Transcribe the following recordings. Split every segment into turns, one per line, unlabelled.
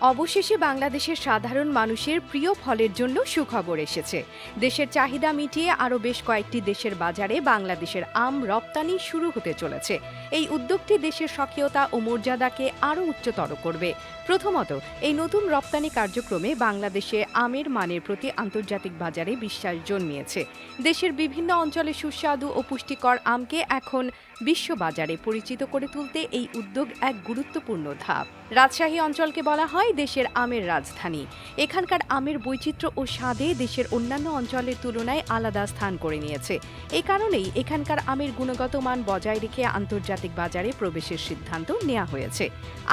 অবশেষে বাংলাদেশের সাধারণ মানুষের প্রিয় ফলের জন্য সুখবর এসেছে। দেশের চাহিদা মিটিয়ে আরও বেশ কয়েকটি দেশের বাজারে বাংলাদেশের আম রপ্তানি শুরু হতে চলেছে। এই উদ্যোগটি দেশের স্বকীয়তা ও মর্যাদাকে আরও উচ্চতর করবে। প্রথমত, এই নতুন রপ্তানি কার্যক্রমে বাংলাদেশে আমের মানের প্রতি আন্তর্জাতিক বাজারে বিশ্বাস জন্মিয়েছে। দেশের বিভিন্ন অঞ্চলে সুস্বাদু ও পুষ্টিকর আমকে এখন বিশ্ববাজারে পরিচিত করে তুলতে এই উদ্যোগ এক গুরুত্বপূর্ণ ধাপ। রাজশাহী অঞ্চলকে বলা হয় দেশের আমের রাজধানী। এখানকার আমের বৈচিত্র্য ও স্বাদে দেশের অন্যান্য অঞ্চলের তুলনায় আলাদা স্থান করে নিয়েছে। এ কারণেই এখানকার আমের গুণগত মান বজায় রেখে আন্তর্জাতিক বাজারে প্রবেশের সিদ্ধান্ত নেওয়া হয়েছে।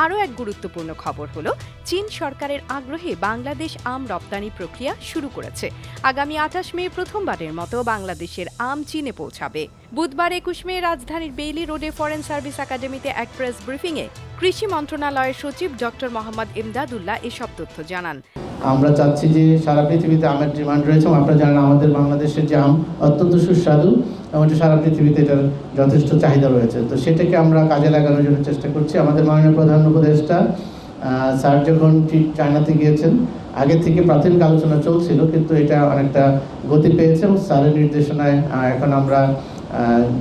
আরও এক গুরুত্বপূর্ণ খবর হলো, চীন সরকারের আগ্রহে বাংলাদেশ আম রপ্তানি প্রক্রিয়া শুরু করেছে। আগামী ২৮ মে প্রথমবারের মতো বাংলাদেশের আম চীনে পৌঁছাবে। বুধবার ২১ মে রাজধানীর বেইলি রোডে ফরেন সার্ভিস একাডেমিতে এক প্রেস ব্রিফিংয়ে কৃষি মন্ত্রণালয়ের সচিব ডক্টর মোহাম্মদ ইমদাদুল্লাহ এসব তথ্য জানান।
আমরা চাচ্ছি যে সারা পৃথিবীতে আমের ডিমান্ড রয়েছে। আপনারা জানেন আমাদের বাংলাদেশের যে আম অত্যন্ত সুস্বাদু এবং সারা পৃথিবীতে এটার যথেষ্ট চাহিদা রয়েছে। তো সেটাকে আমরা কাজে লাগানোর জন্য চেষ্টা করছি। আমাদের মাননীয় প্রধান উপদেষ্টা স্যার যখন চায়নাতে গিয়েছেন, আগে থেকে প্রাথমিক আলোচনা চলছিল, কিন্তু এটা অনেকটা গতি পেয়েছে এবং স্যারের নির্দেশনায় এখন আমরা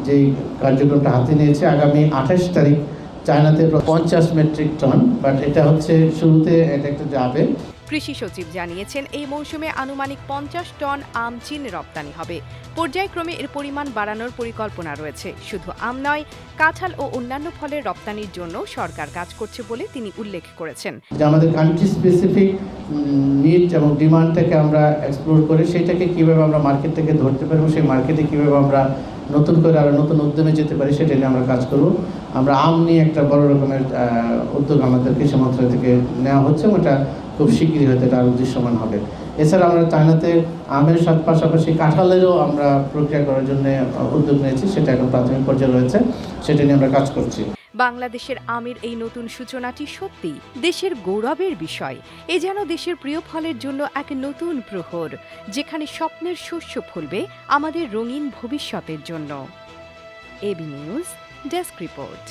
যেই কার্যক্রমটা হাতে নিয়েছি, আগামী ২৮ তারিখ চায়নাতে ৫০ মেট্রিক টন, বাট এটা হচ্ছে শুরুতে এটা একটা যাবে।
কৃষি সচিব জানিয়েছেন, এই মৌসুমে আনুমানিক ৫০ টন আম চীনে রপ্তানি হবে। পর্যায়ক্রমে এর পরিমাণ বাড়ানোর পরিকল্পনা রয়েছে। শুধু আম নয়, কাঁঠাল ও অন্যান্য ফলের রপ্তানির জন্য সরকার কাজ করছে বলে তিনি উল্লেখ করেছেন।
আমাদের কান্ট্রি স্পেসিফিক নিড এবং ডিমান্ডটাকে আমরা এক্সপ্লোর করে সেটাকে কীভাবে আমরা মার্কেট থেকে ধরতে পারবো, সেই মার্কেটে কীভাবে আমরা নতুন করে আরও নতুন উদ্যমে যেতে পারি, সেটা নিয়ে আমরা কাজ করব। আমরা আম নিয়ে একটা বড় রকমের উদ্যোগ আমাদের কৃষি মন্ত্রণালয় থেকে নেওয়া হচ্ছে, ওটা খুব শীঘ্রই হয়তো এটা আরও দৃশ্যমান হবে। এছাড়া আমরা চায়নাতে আমের পাশাপাশি কাঁঠালেরও আমরা প্রক্রিয়া করার জন্য উদ্যোগ নিয়েছি, সেটা এখন প্রাথমিক পর্যায়ে রয়েছে, সেটা নিয়ে আমরা কাজ করছি।
বাংলাদেশের আমের এই নতুন সূচনাটি সত্যি দেশের গৌরবের বিষয়। এ যেন দেশের প্রিয় ফলের জন্য এক নতুন প্রহর, যেখানে স্বপ্নের শস্য ফলবে আমাদের রঙিন ভবিষ্যতের জন্য। AB news desk report.